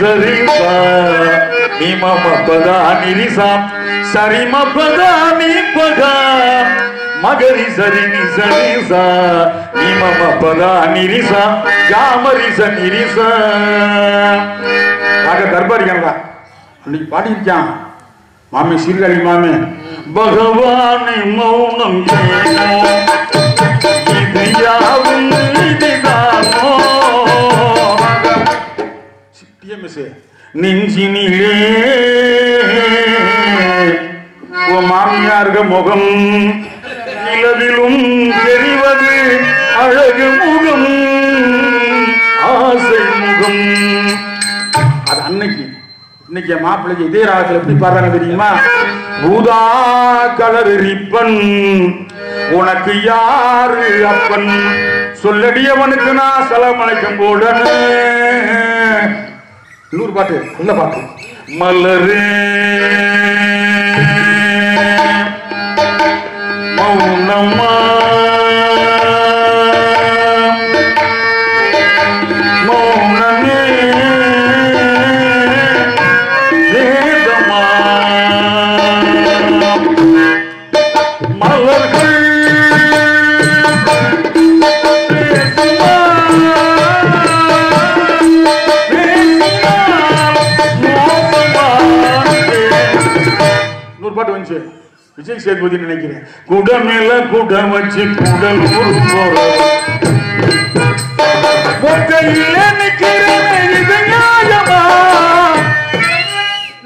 சரி சா நீ மம பதா நிரிசா சரி மபதா நீ பதா மகரி சரி நி சரி சா நீ மம பதா நிரிசா காமரிச நிரிசா ஆக தர்பாரிக்கா அன்னைக்கு பாடியிருக்கான் மாமே சீர்காழி மாமே பகவானை மௌனம் இது யாவும் இதுதானோ நெஞ்சினிலே மாமியார்க முகம் நிலவிலும் தெரிவது அழகு முகம் ஆசை முகம் அது அன்னைக்கு இன்னைக்கு மாப்பிள்ளைக்கு இதே ராகத்துல எப்படி பாடுறாங்க தெரியுமா ஊதா கலர் ரிப்பன் உனக்கு யாரு அப்பன் சொல்லடியவனுக்கு நான் சலமலைக்கும் போட இன்னொரு பாட்டு நல்ல பாட்டு மலரே மௌனமா மௌனமே வேதமா மலர்கள் பாட்டு வந்து விஜய் சேதுபதி நினைக்கிறேன் குடமேல குடம் வச்சு குடல்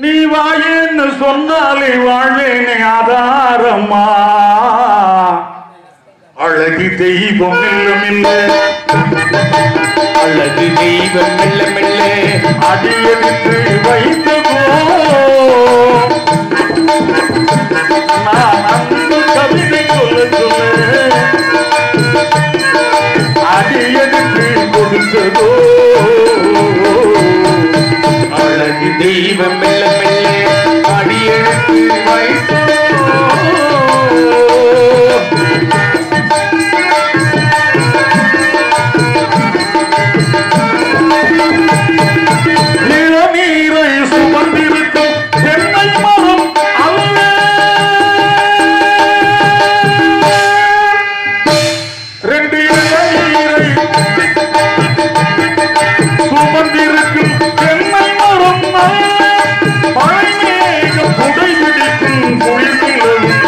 நீ வாயேன்னு சொன்னாலே வாழ்வேனே ஆதாரமா அழகு தெய்வம் மெல்ல அழகு தெய்வம் மெல்ல அடியெடுத்து வைத்து நான் அன்பு கவிதை சொல்ல அடியெடுத்து கொடுத்ததோ அழகு தெய்வம் மெல்ல அடியெடுத்து வைத்தோ நீரை சுமந்திருக்கும் சென்னை மரம் ரெண்டு நீரை சுமந்திருக்கும் சென்னை மரம் பழமேகம் புடை பிடிக்கும் குளிர்நிலவும்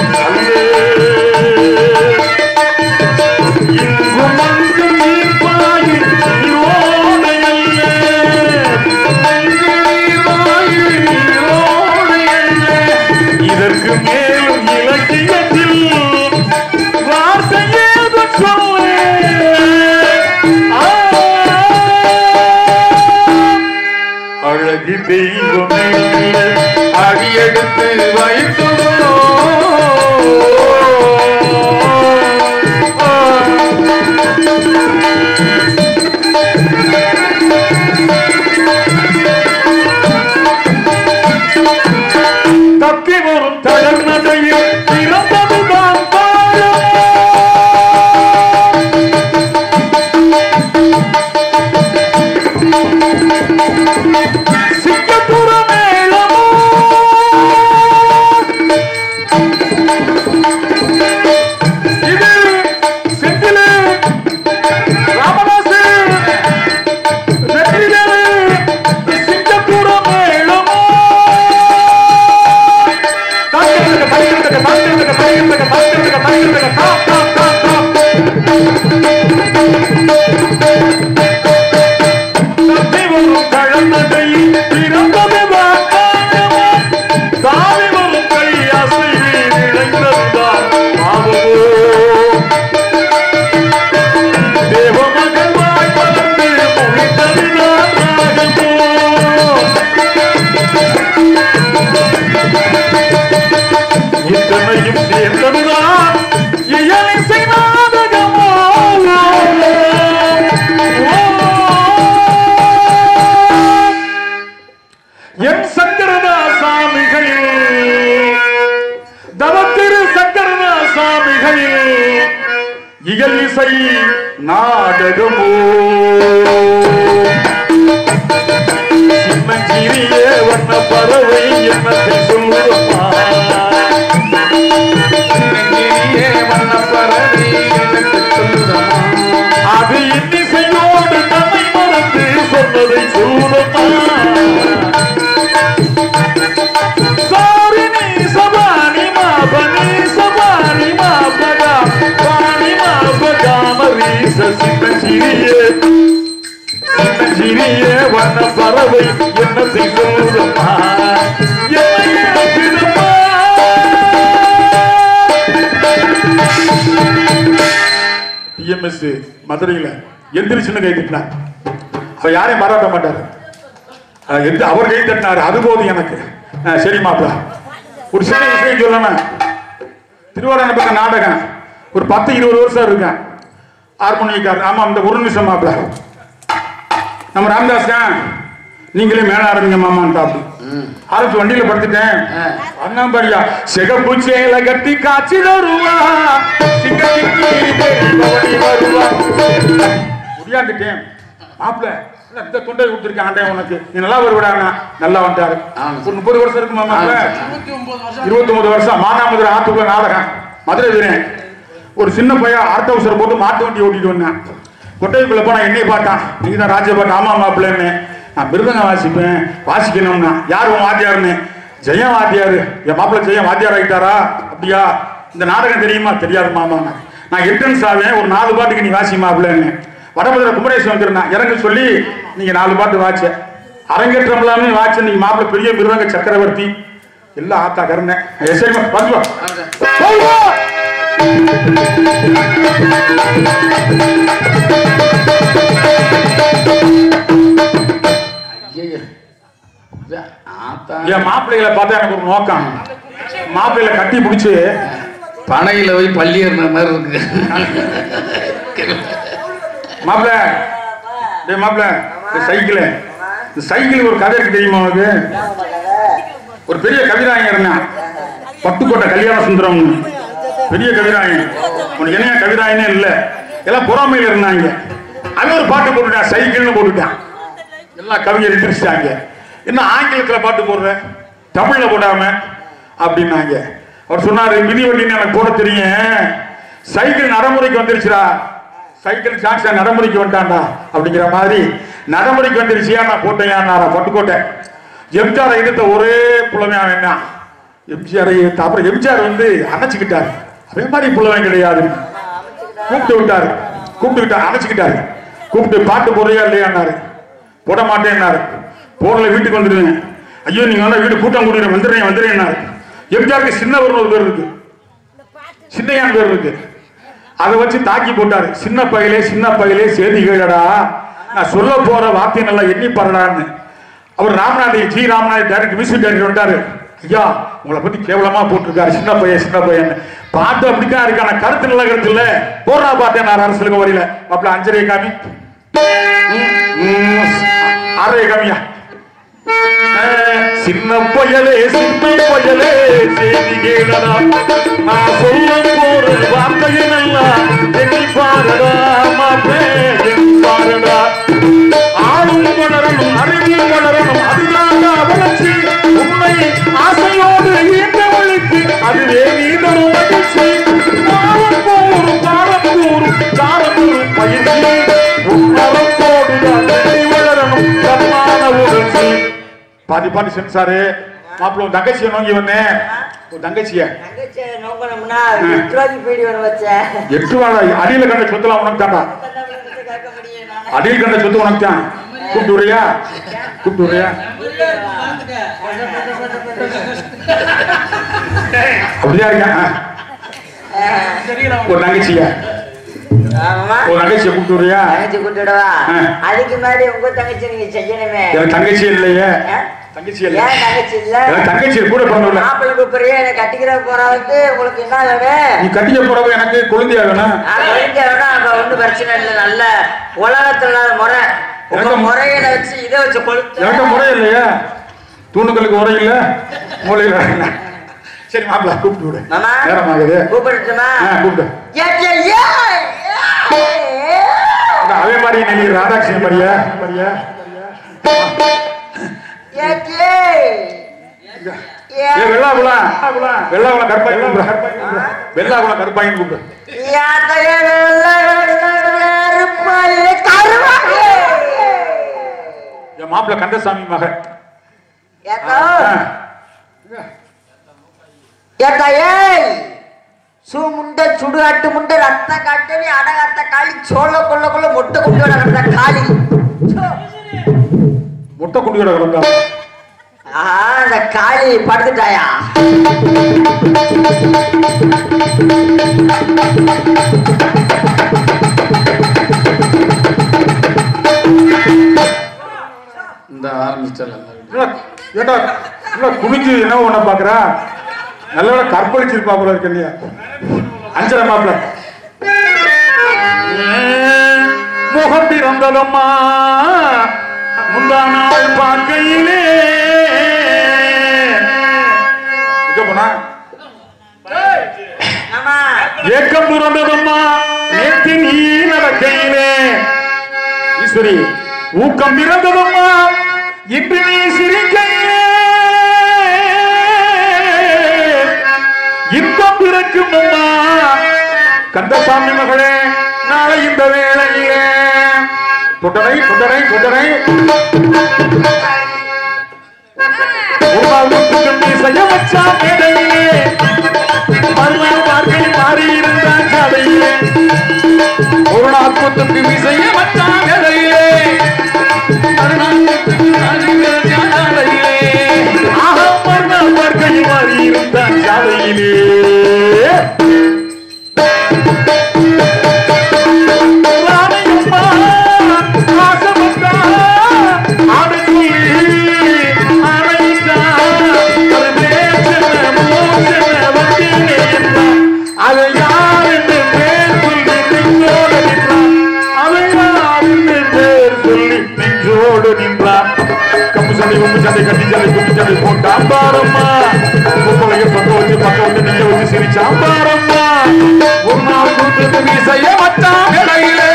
இங்கும் அங்கும் நீர்ப்பாயின் இதற்கு மேலும் இலக்கியத்தில் வார்த்தை ஏது சொல்ல அழகு தெய்வமே அடியெடுத்து வைத்தோ தப்பி வரும் தளர்நடையில் பிறந்ததுதான் சிங்கப்புற மேளமோ இது செந்திலே ராமதாசு வெற்றிவேலு சிங்கப்புற மேளமோ இத்தனையும் சேர்ந்ததுதான் இயலிசை நாடகமோ என் சங்கரதாசாமிகள் தவத்திரு சங்கரதாசாமிகள் இயலிசை நாடகமோ வண்ண பறவை என்ன செய்தோதம்மா டிஎம்எஸ் மதுரையில் எந்திரிச்சுன்னு கை தட்டினார். அவர் யாரையும் பாராட்ட மாட்டார். அவர் கை தட்டினார். அது போதும் எனக்கு. சரி மாப்பிள, ஒரு சின்ன விஷயம் சொல்லணும். திருவாரூர் பக்கம் நாடகம் ஒரு 10-20 வருஷம் இருக்கேன். ஹார்மோனியக்காரர். ஆமா, இந்த ஒரு நிமிஷம் மாப்பிள, நம்ம ராமதாஸ் தான் நீங்களே மேல ஆரம்பிங்க மாமான் டாப்பு ஆரம்பிச்சு வண்டியில படுத்துட்டேன். அண்ணாம்பரியா சிகப்பு சேலை கட்டி காட்சி வருவா முடியாந்துட்டேன். மாப்பிள்ள இந்த தொண்டை கொடுத்துருக்கேன் ஆண்டே உனக்கு, நீ நல்லா வருவிடாங்க. நல்லா வந்துட்டாரு. ஒரு 30 வருஷம் இருக்கு மாமா. 29 வருஷம் மானாமதுரை ஆத்துக்குள்ள நாடகம் மதுரை வீரன். ஒரு சின்ன பையன் ஆர்ட் ஹவுசர் போட்டு மாட்டு வண்டி ஓட்டிட்டு வந்தேன். கொட்டைக்குள்ள போனா என்னைய பார்த்தான். நீங்க தான் ராஜபாட்டு. ஆமா மாப்பிள்ளன்னு. நான் மிருதங்க வாசிப்பேன், வாசிக்கணும்னா. யார் உன் வாத்தியாருன்னு? ஜெயம் வாத்தியாரு. என் மாப்பிள்ள ஜெயம் வாத்தியார் ஆகிட்டாரா? அப்படியா? இந்த நாடகம் தெரியுமா? தெரியாது மாமா. நான் என்ட்ரன்ஸ் ஆவேன், ஒரு 4 பாட்டுக்கு நீ வாசி மாப்பிள்ளன்னு. வடமதுரை குமரேசன் வந்துருந்தேன். இறங்க சொல்லி நீங்க 4 பாட்டு வாச்ச. அரங்கேற்றம் எல்லாமே வாச்ச. நீங்க மாப்பிள்ள பெரிய மிருதங்க சக்கரவர்த்தி எல்லாம் ஆத்தா கருணை. என் மாப்பிள்ளைகளை பார்த்தா எனக்கு ஒரு நோக்கம். மாப்பிள்ளைகளை கட்டி பிடிச்சு பனையில போய் பள்ளி ஏறின மாதிரி இருக்கு. மாப்பிள்ள, மாப்பிள்ள, சைக்கிள் ஒரு கதை இருக்கு தெரியுமா உனக்கு? ஒரு பெரிய கவிராயன் இருந்தான், பட்டுக்கோட்டை கல்யாண சுந்தரம். பெரிய கவிராயன். உனக்கு என்ன கவிராயனே இல்லை, எல்லாம் பொறாமையில இருந்தாங்க. அவன் ஒரு பாட்டு போட்டுட்டான், சைக்கிள்னு போட்டுட்டான். எல்லாம் கவிஞர் இன்ட்ரெஸ்டாங்க. என்ன ஆங்கிலத்தில் பாட்டு போடுற, தமிழ்ல போடாம அப்படின்னாங்க. அவர் சொன்னாரு, மிதி வண்டின்னு எனக்கு போட தெரியும், சைக்கிள் நடைமுறைக்கு வந்துருச்சுடா. சைக்கிள் சாக்ஸா நடைமுறைக்கு வந்துட்டான்டா அப்படிங்கிற மாதிரி நடைமுறைக்கு வந்துருச்சியா. நான் போட்டேன் பட்டுக்கோட்டை. எம்ஜிஆர் எதிர்த்த ஒரே புலமையா வேண்டாம். எம்ஜிஆர் எதிர்த்த அப்புறம் எம்ஜிஆர் வந்து அணைச்சிக்கிட்டாரு. அதே மாதிரி புலவன் கிடையாது. கூப்பிட்டு அணைச்சிக்கிட்டாரு. கூப்பிட்டு பாட்டு போடுறியா இல்லையான்னாரு. போட மாட்டேன்னாரு. போடல, வீட்டுக்கு வந்துடுங்க. ஐயோ நீங்க வந்து வீடு கூட்டம் கூட்டிட்டு வந்துடுறேன்னாரு. எம்ஜிஆருக்கு சின்னவர்னு ஒரு பேர் இருக்கு, சின்னையான் பேர் இருக்கு. அதை வச்சு தாக்கி போட்டாரு. சின்ன பையிலே செய்தி கேளடா, நான் சொல்ல போற வார்த்தை நல்லா எண்ணி பாருடான்னு. அவர் G Ramanadhi director, music director வந்தாரு. ஐயா உங்களை பத்தி கேவலமா போட்டிருக்காரு, சின்ன பையன் பாட்டு அப்படித்தான் இருக்கு, ஆனா கருத்து நல்ல கருத்து இல்ல. போடுறா பார்த்தேன் நான் அரசுக்கு வரையில. அப்பல 5:30 காமி, 6:30 காமியா. சின்ன பயலே செய்தி கேளடா, நான் சொல்ல போற வார்த்தையை நல்லா எண்ணி பாருடா. மாப்பே எண்ணி பாருடா. ஆளும் வளரணும், அறிவும் வளரணும், அதுதான் வளர்ச்சி. உண்மை ஆசையோடு ஈட்ட வழிக்கு அதுவே நீதரும் மகிழ்ச்சி. காரக்கூறும் பயிற்சி உணரத்தோடுதான் வளரணும் தன்மான உணர்ச்சி. பாதி பாதி சென்சாரு. மாப்பிள்ள தங்கச்சியை நோங்கி வந்தேன். தங்கச்சிய 8 ரூபா அடியில கண்ட சொத்துலாம் உனக்கு தாண்டா. அடியில் கண்ட சொத்து உனக்கு தான். கூப்பிட்டு வரியா? அப்படியா இருக்கா? ஒரு தங்கச்சிய கூப்பிட்டு வரியா? அதுக்கு முன்னாடி உங்க தங்கச்சி நீங்க செய்யணுமே. தங்கச்சி இல்லையே. தங்கச்சி கூட பண்ணல. மாப்பிள்ளை கூப்பிடுறியா? எனக்கு கட்டிக்கிற போறவருக்கு உங்களுக்கு என்ன வேணும்? நீ கட்டிக்க போறவ எனக்கு குழந்தையா வேணும். அப்ப ஒன்றும் பிரச்சனை இல்லை. நல்ல உலகத்துல முறை முறையில வச்சு இதை வச்சு கொளுத்து. எனக்கு முறை இல்லையா? தூணுகளுக்கு முறை இல்ல, மூலையில. சரி மாப்பிள்ள கூப்பிட்டு விடு. நேரம் ஆகுது. கூப்பிட்டுமா? கூப்பிட்டு. அதே மாதிரி நீ ராதாகிருஷ்ணன் மாதிரியா? வெள்ளாகுளம் கருப்பாயின் கூப்பிடு. என் மாப்பிள்ள கந்தசாமி மகன். ஏத்தா ஏத்தா ஏய் முண்டை சுடுகாட்டு முண்டை ரத்த காட்டவே அடகாத்த காளி சோழ கொள்ள மொட்டை குண்டியோட கிடந்த காளி முட்டை குண்டியோட கிடந்தா அந்த காளி படுத்துட்டாயா? இந்த ஆரம்பிச்சல ஏட்டா குடிச்சு என்ன ஒண்ண பாக்குறா? நல்ல கற்பழிச்சிருப்பா போல இருக்கு இல்லையா? அஞ்சல மாப்பிள்ள முகம் பிறந்ததம்மா முந்தா நாள் பார்க்கையிலே போனா ஏக்கம் பிறந்ததம்மா நேற்று நீ நடக்கையிலே ஈஸ்வரி ஊக்கம் பிறந்ததம்மா இன்று நீ சிரிக்கையிலே இன்பம் பிறக்கும் அம்மா கந்தசாமி மகளே நாளை இந்த வேளையிலே தொடரை தொடரை தொடரை செய்ய வச்சா மேடையிலே மறுநாள் பார்க்கை மாறி இருந்தான் சாலையிலே ஒரு நாள் கொத்து செய்ய வச்சா மேடையிலே மறுநாள் சாலையிலே ஆக மறுநாள் பார்க்கை மாறி இருந்தான் சாலையிலே சாம்பாரம்மா பக்கம் வச்சு நீங்க வச்சு சரி சாம்பாரம்மா ஒரு நாள் கூட்டு நீ செய்ய வச்சாம் இடையிலே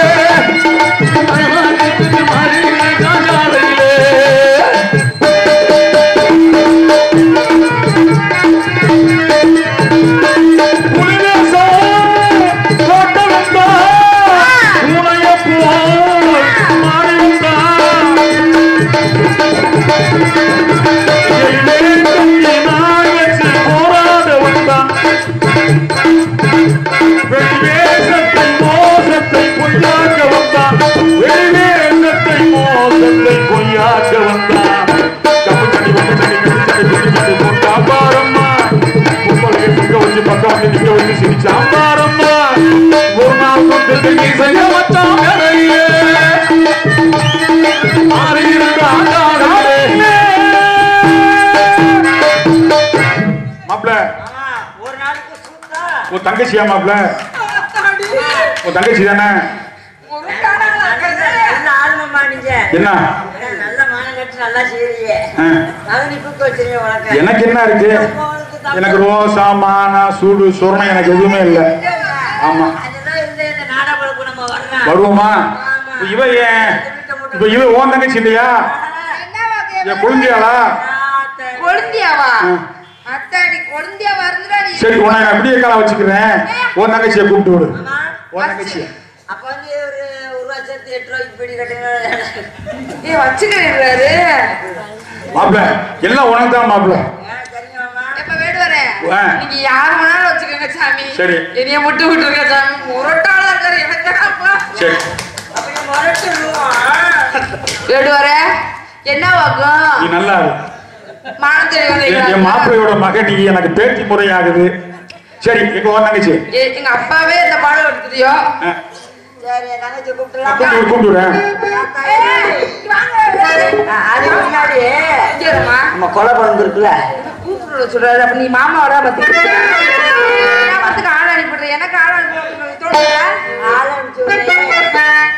சாம்பாரம்மா ஒரு நாள் கொண்டு நீ செய்ய வச்சாம் இடையிலே மாப்பிள்ள ஒரு நாளைக்கு சூத்தா உன் தங்கச்சியா மாப்பிள்ள? உன் தங்கச்சி தானே? என்ன நல்ல மானம் கட்டு நல்லா செய்யறியே எனக்கு என்ன இருக்கு? எனக்கு ரோசா மானா சூடு சொர்ணம் எனக்கு எதுவுமே இல்லை. ஆமா வருவோமா? இவ ஏன் இப்ப இவ ஓன் தங்கச்சி இல்லையா? கொழுந்தியாளா? சரி உன்னை நான் அப்படியே கால வச்சுக்கிறேன். உன் தங்கச்சியை கூப்பிட்டு விடு. உன் தங்கச்சிய மாப்பிள்ள எல்லாம் உனக்கு தான் மாப்பிள்ள. நீங்க யாரு வேணாலும் வச்சுக்கோங்க சாமி. சரி என்னைய முட்டு விட்டுருக்க சாமி. முரட்டாளா இருக்காரு எனக்காப்பா. சரி வேடுவர என்ன வாக்கம்? நீ நல்லா என் மாப்பிள்ளையோட மகன் நீ எனக்கு பேட்டி முறையாகுது. சரி இப்ப உன் தங்கச்சி எங்க அப்பாவே இந்த பாடம் எடுத்துறியோ? கூப்பிடுறேன். கொலை குழம்பு இருக்குல்ல சொல்றாரு. அப்ப நீ மாமாவோட பத்துக்கு ஆள் அனுப்பிடுற. எனக்கு ஆள் அனுப்பி ஆள் அனுப்பிச்சு இருக்கிறேன்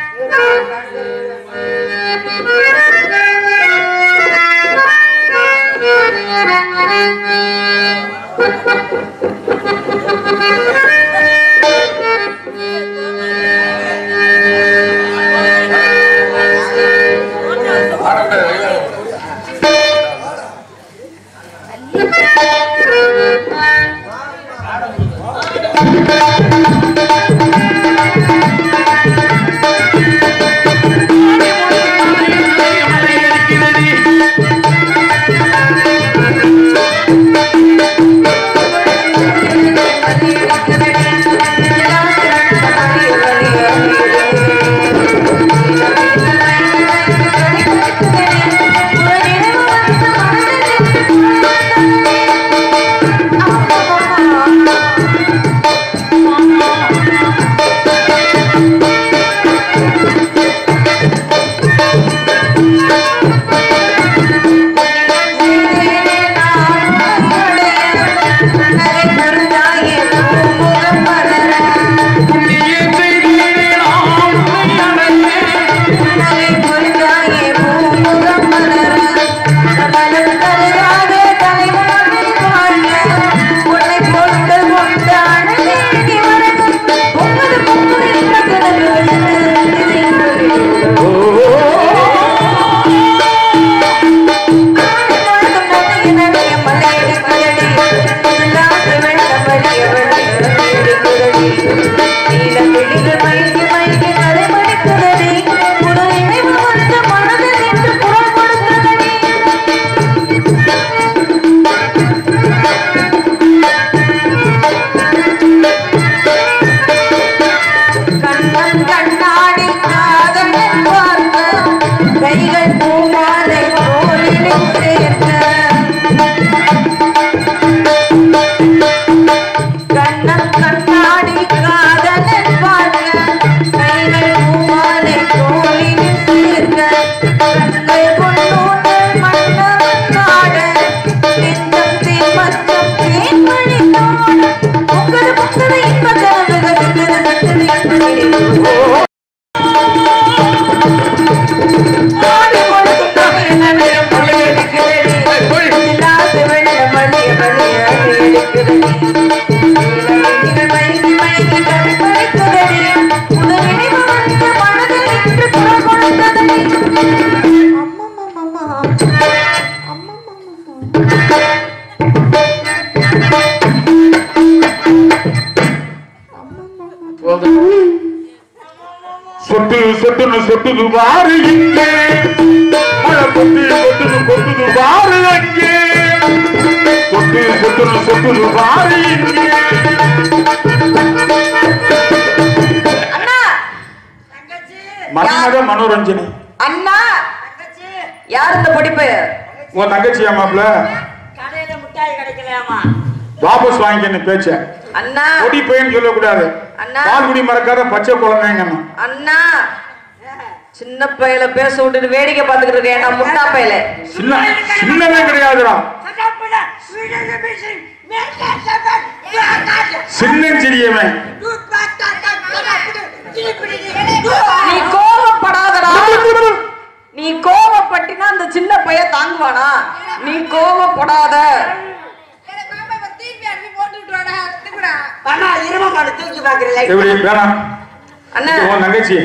சொட்டுன்னு சொட்டுது பாரு இங்கே மழை கொட்டுது பாரு அங்கே சொட்டுன்னு பாரு இங்கே மன்மத மனோரஞ்சனி. அண்ணா யார் இந்த படிப்பு? உன் தங்கச்சியா மாப்பிள்ள? கடையில முட்டாய் கிடைக்கலையாமா, வாபஸ் வாங்கிக்க பேச்ச. அண்ணா பொடி பையன் சொல்லக்கூடாது. அண்ணா பால்குடி மறக்காத பச்சை குழந்தைங்க. அண்ணா சின்ன பையல பேச விட்டுட்டு வேடிக்கை பார்த்துக்கிட்டு இருக்கேன். நான் முட்டா பையல சின்னவே கிடையாதுடா. சின்னஞ்சிரியவன். நீ கோபப்படாதடா. நீ கோபப்பட்டினா அந்த சின்ன பையன் தாங்குவானா? நீ கோபப்படாத. அண்ணா தங்கச்சி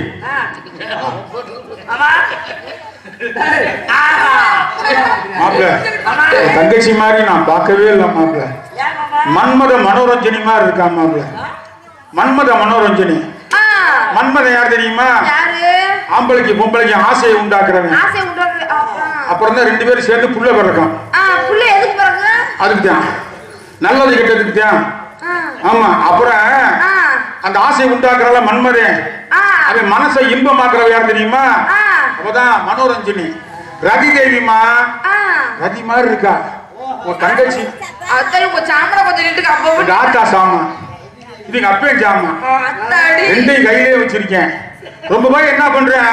தங்கச்சி மாதிரி நான் பார்க்கவே இல்லை மாப்பிள்ள. மன்மத மனோரஞ்சனி மாதிரி இருக்கா மாப்பிள்ள. மன்மத மனோரஞ்சனி. மன்மதன் யார் தெரியுமா? ஆம்பளைக்கு பொம்பளைக்கு ஆசையை உண்டாக்குறவன். அப்புறம் தான் 2 பேரும் சேர்ந்து புள்ள பிறக்கும். அதுக்குதான் நல்லது கெட்டதுக்கு தான். ஆமா. அப்புறம் அந்த ஆசையை உண்டாக்குறல மன்மதன். அவன் மனசை இன்பமாக்குறவ யார் தெரியுமா? அப்பதான் மனோரஞ்சனி. ரதி தேவிமா. ரதி மாதிரி இருக்கா உன் தங்கச்சி. ஆத்தா சாமா, இது எங்க அப்பேன் சாமா. 2 கையிலே வச்சிருக்கேன். ரொம்ப போய் என்ன பண்றேன்,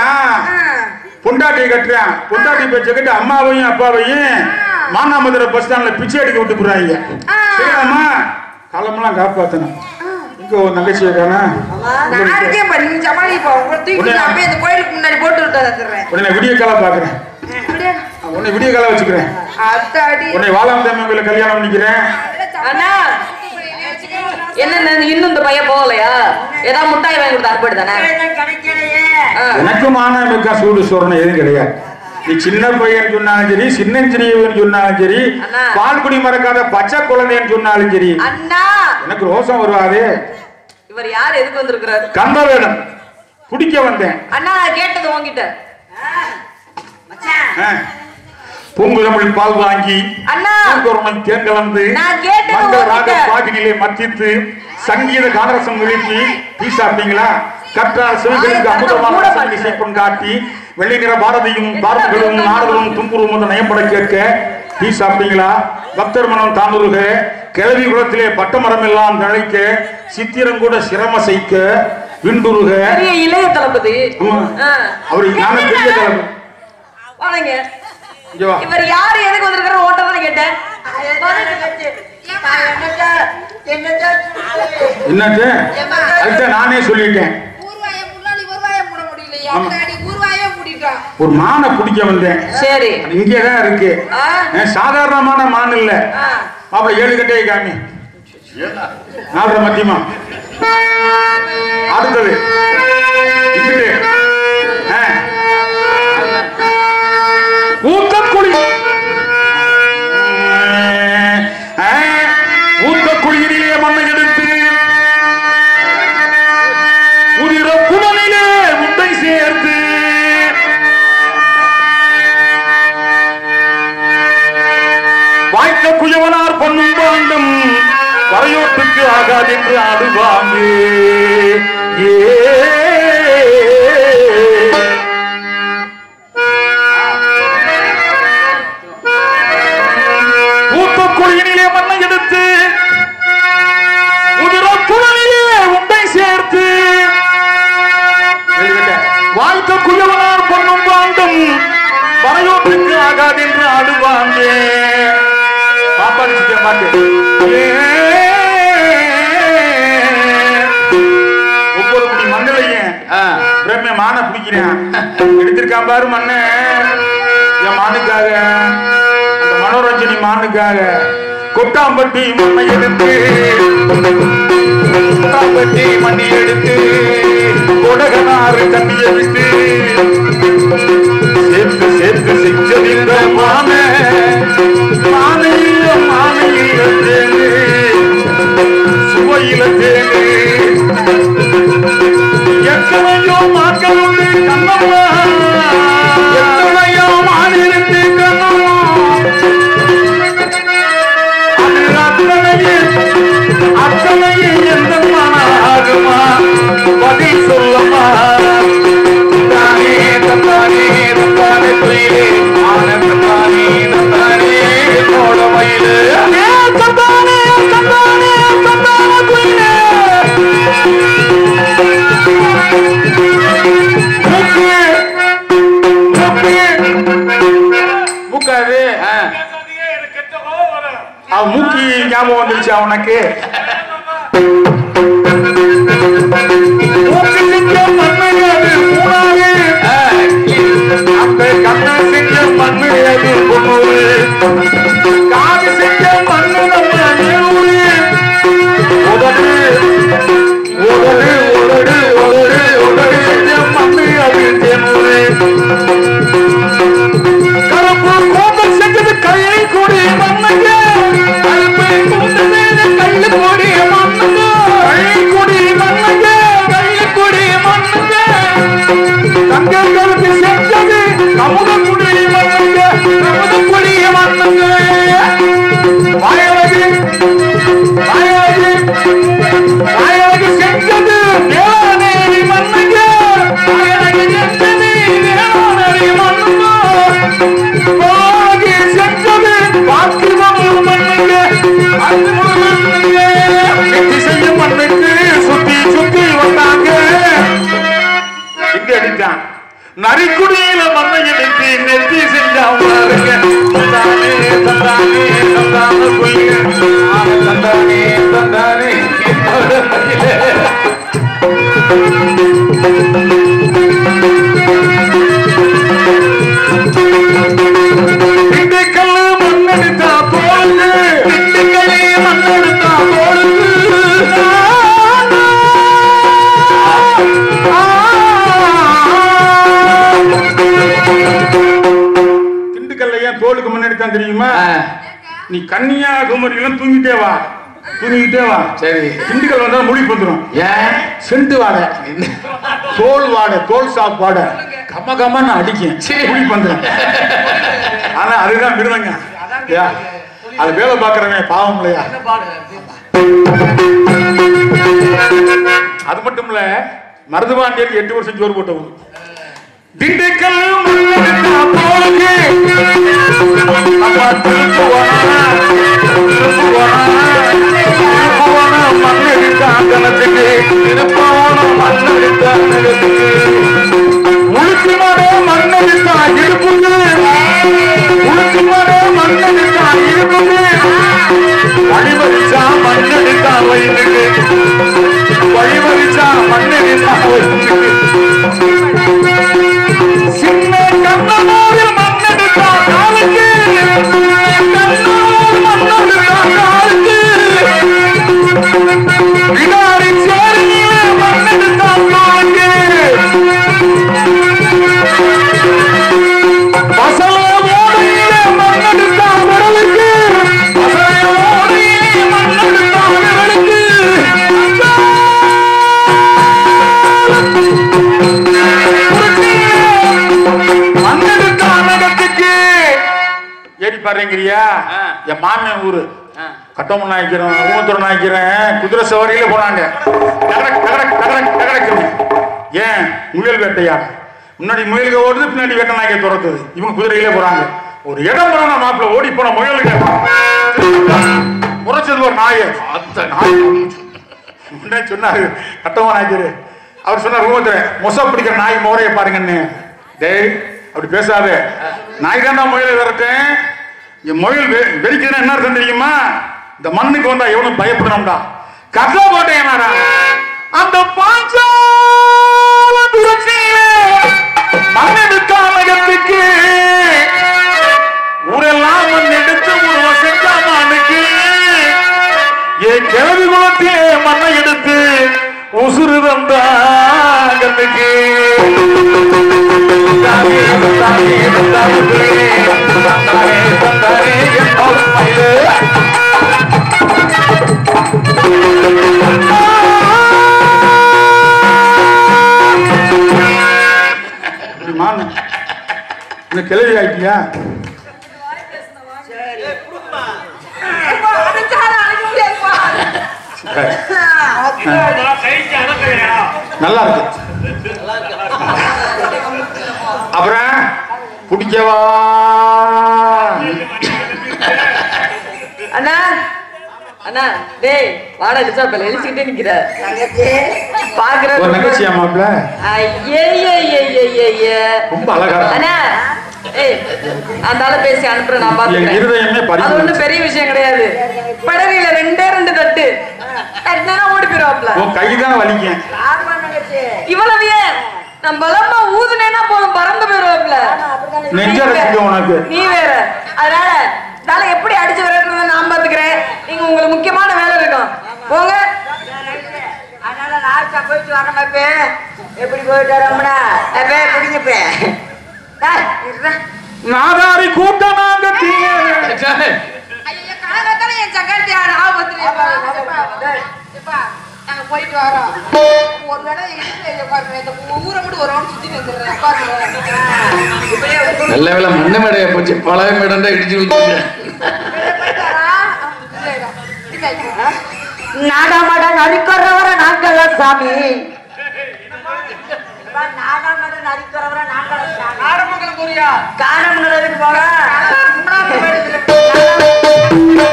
பொண்டாட்டியை கட்டுறேன். பொண்டாட்டி பேச்ச கட்டு அம்மாவையும் அப்பாவையும் மானாமதுரை பஸ் ஸ்டாண்ட்ல பிச்சை எடுக்க விட்டு போறாங்க. சரியாமா? காலமெல்லாம் காப்பாத்தணும். இங்க ஒரு நகைச்சுவை காண உடனே விடிய காலம் பாக்குறேன். உன்னை விடிய காலம் வச்சுக்கிறேன். உன்னை வாழாம கல்யாணம் பண்ணிக்கிறேன். என்ன இன்னும் இந்த பையன் போகலையா? ஏதாவது முட்டாய் வாங்கி கொடுத்தா அற்படு தானே? எனக்கு மானமிக்கா சூடு சோறனை எதுவும் கிடையாது. நீ சின்ன பையன் சொன்னாலும் சரி, சின்னஞ்சிரியவன் சொன்னாலும் சரி, பால்குடி மறக்காத பச்சை குழந்தைன்னு சொன்னாலும் சரி, எனக்கு ரோசம் வருவாது. இவர் யார்? எதுக்கு வந்திருக்கிறாரு? கந்தவேடம் குடிக்க வந்தேன். அண்ணா கேட்டது உங்ககிட்ட. பூங்குழம்புள் பால் வாங்கி தேன் கலந்து மங்கள் ராக பாகினிலே மத்தித்து சங்கீத கானரசம் நிறுத்தி டீ சாப்பிட்டீங்களா? கற்றார் சிவங்களுக்கு அமுதமான இசை பொன்காட்டி வெள்ளை நிற பாரதியும் பாரதிகளும் நாடுகளும் தும்புருமும் நயம்பட கேட்க டீ சாப்பிட்டீங்களா? பக்தர் மனம் தானுருக கிழவி குளத்திலே பட்டமரம் எல்லாம் நினைக்க சித்திரங்கூட சிரம சைக்க விண்டுருக இளைய தளபதி. அவரு ஞான பெரிய தளபதி. இவர் யாரு? எதுக்கு வந்திருக்கிற ஓட்டத்தை கேட்டேன். என்னது? அதுதான் நானே சொல்லிட்டேன். ஒரு மானை பிடிக்க வந்தேன். சரி, இங்கேதான் இருக்கு. சாதாரணமான மான் இல்ல. அப்ப 7 கட்டையை காமி. 4 மத்தியமா. அடுத்தது ஊத்தக்குழி. ஊத்தக்குழியிலே மண்ணை எடுத்து உதிர குடலிலே முட்டை சேர்த்து வாய்க்க குயவனார் பொன்னும் பாண்டம் பறையோட்டுக்கு ஆகாதென்று ஆடுவாங்க. ஊத்தக்குழியிலே மண்ணை எடுத்து உதிர குடலிலே உண்டை சேர்த்து வாய்க்க குயவனார் பொன்னும் பாண்டம் பறையோட்டுக்கு ஆகாதென்று ஆடுவாங்க. ஒவ்வொரு குடி மண்ணிலையும் பிரம்ம மான பிடிக்கிறேன். எடுத்திருக்கான் பாரு மண்ண என் மானுக்காக, அந்த மனோரஞ்சனி மானுக்காக. கொட்டாம்பட்டி மண்ணை எடுத்து கொட்டாம்பட்டி மண்ணி எடுத்து கொடகனாறு தண்ணியை விட்டு சேர்த்து சேர்த்து செஞ்சதிந்த மானை சுவையில தேனு எத்தனையோ மாக்களுடைய அவன் மூக்கி ஞாபகம் வந்துருச்சு அவனுக்கு. காது செஞ்ச மண்ணு உதடு உதடு உதடு உதடு உதடு செஞ்ச மண்ணு அப்படின்னு கருப்பு கோபம் செஞ்சது கையை கூடி மண்ணுங்க கருப்பு கல்லு கூடி மண்ணுங்க கை கூடி மண்ணுங்க கையை கூடி மண்ணுங்க தங்கங்களுக்கு செஞ்சது கமுத குடி மண்ணுங்க கமுத குடி மண்ணுங்க வாயழகு வாயழகு வாயழகு செஞ்சது வேளாணேரி மண்ணுங்க வாயழகு செஞ்சது வேளாணேரி மண்ணுங்க வாயழகு செஞ்சது பாக்கிரம் மண்ணுங்க அது மண்ணுங்க செஞ்சு செய்ய மண்ணுக்கு சுத்தி சுத்தி வந்தாங்க இங்க அடித்தான் நரிக்குடியில மண்ணை எடுத்து நெத்தி செஞ்சாங்க தந்தானே தந்தானே தந்தான புள்ளிய தந்தானே தந்தானே திண்டுக்கல் மண்ணெடுத்தா போலுக்கு திண்டுக்கல்லே மண்ணெடுத்தா போலுக்கு திண்டுக்கல்ல ஏன் தோலுக்கு முன்னெடுத்தான் தெரியுமா? நீ கன்னியாகுமரியிலும் தூங்கிட்டே வா தூங்கிட்டே வா. சரி, திண்டுக்கல் வந்தா மொழி வந்துடும். ஏன் செண்டு வாடை தோல் வாடை தோல் சாப் வாடை கம்ம கம்மன்னு அடிக்கும் மொழி வந்துடும். ஆனா அதுதான் விடுவாங்க. அது வேலை பார்க்கறவன் பாவம் இல்லையா? அது மட்டும் இல்ல, மருதுபாண்டியன் 8 வருஷம் ஜோறு போட்டவங்க. திண்டுக்கல் முழுக்குமாரே மண்ணெடுத்தா இருப்புங்க முழுக்குமாரே மண்ணெடுத்தா இருப்புங்க வழிவரிச்சா மண்ணெடுத்தா வயிற்றுக்கு வழிவரிச்சா மண்ணெடுத்தா வயிற்றுக்கு சின்ன கண்ணனோடு மண்ணெடுத்தா காலுக்கு கண்ணனோடு மண்ணெடுத்தா காலுக்கு விடாரி சேரியிலே மண்ணெடுத்தா காலுக்கு பசல ஓடையிலே மண்ணெடுத்தா விரலுக்கு பசல ஓடையிலே மண்ணெடுத்தா விரலுக்கு ஏடி பாருங்கிறியா? என் மாமியார் ஊரு கட்டமன் நாய்க்கிறேன் ஊமத்தூர் நாய்க்கிறேன் குதிரை சவாரியில போனாங்க. ஏன் முயல் வேட்டையா? முன்னாடி முயல்க ஓடுது, பின்னாடி வேட்டை நாய்க்க துரத்துது. இவங்க குதிரையிலே போறாங்க. ஒரு இடம் போனா மாப்பிள்ள ஓடி போன முயலுங்க முறைச்சது ஒரு நாய சொன்னாரு கட்டமன் நாய்க்கரு. அவர் சொன்னார் ஊமத்துற மொச பிடிக்கிற நாய் முறைய பாருங்கன்னு. டேய் அப்படி பேசாத, நாய் தாண்டா முயலை விரட்டேன். என் முயல் வெறிக்கிறேன் என்ன அர்த்தம் தெரியுமா? இந்த மண்ணுக்கு வந்தா எவனும் பயப்படணும்டா. கதை போட்டேன் அந்த மண்ணெடுக்காமகத்துக்கு ஊரெல்லாம் மண் எடுத்து ஒரு செஞ்சாமானுக்கு என் கிழவி குலத்திலே மண்ணை எடுத்து உசுறு வந்தாங்கன்னுக்கு கிளவி ஆயிட்டியா? நல்லா இருக்கு. அப்புறம் குடிக்கவா? அண்ணா அண்ணா டேய் வாடா டிசாப்பல எழுச்சிட்டே நிக்கிற பாக்குற ஒரு நகைச்சியா மாப்ள? ஐயே ரொம்ப அழகா அண்ணா ஏய் அந்தால பேசி அனுப்புறேன் நான் என் பாத்துக்கிறேன். இருதயமே அது பறிந்து ஒண்ணும் பெரிய விஷயம் கிடையாது. படரியில 2 தட்டு தட்டினா ஓடி போயிருவாப்ல. உன் கைதான் வலிக்கும். இவ்வளவு ஏன் நம்ம பலமா ஊதுனேன்னா போதும் பறந்து போயிருவாப்ல. நெஞ்சடைச்சுக்க உனக்கு. நீ வேற. அதனால எப்படி அடிச்சு விரட்டுறதை நான் பாத்துக்கிறேன். நீங்க உங்களுக்கு முக்கியமான வேலை இருக்கும் போங்க. அதனால லாஸ்டா போயிட்டு வரமாப்பே. எப்படி போயிட்டு வரோம்னா அப்பே பிடிங்கப்பே. நாதாரி கூட்டமாக தீய ஐயோ காலத்துல என் சங்கத்தி ஆபத்துல நாங்க போயிட்டு வரோம். ஒரு வேளை இந்த ஊரை மட்டும் ஒரு ரவுண்ட் சுத்தி வந்துடுறேன். நல்ல வேலை மண்ணு மேடைய போச்சு, பழைய மேடம் இடிச்சு விட்டுருங்க. நாடாமட நரிக்கிறவர நாங்கள சாமி. நாடாமட நரிக்கிறவர நாங்கள சாமி. ஆரம்பங்களுக்கு போறியா? காணமங்களுக்கு போற.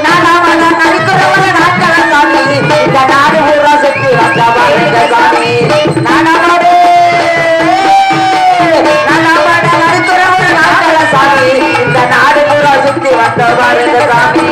நாடாமட நரிக்கிறவர நாங்கள சாமி. இந்த நாடு ஊரா சுத்தி வந்தவா இந்த சாமி. நாடாமட நரிக்கிறவர நாங்கள சாமி. இந்த நாடு ஊரா சுத்தி வந்தவா இந்த சாமி.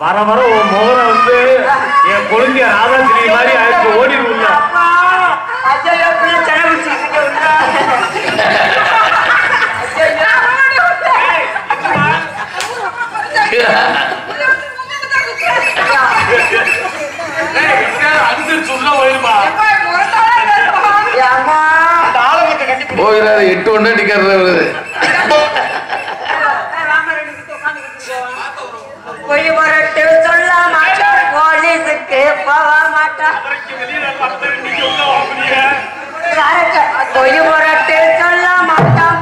வர வர உன் முகரை வந்து என் கொழுந்திய ராதாசிரி மாதிரி ஆயிடுச்சு. ஓடிடுங்க. போகிறாரு 8 ஒண்ணு அடிக்கிறது. பொய் வரட்டு சொல்ல மாட்டான், போலீஸுக்கு போக மாட்டான். பொய் வரட்டு சொல்ல மாட்டான்.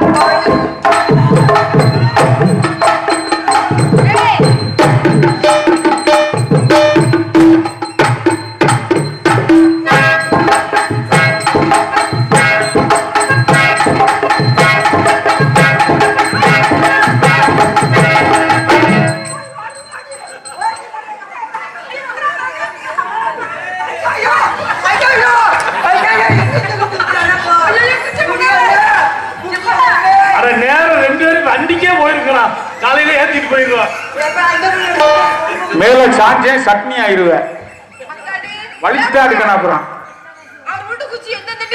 காலையில ஏத்திட்டு போயிடுவான். மேல சாஞ்சே சட்னி ஆயிருவேன். வலிச்சுட்டா இருக்கணும். அப்புறம் அவர் வீட்டு குச்சி எந்த கை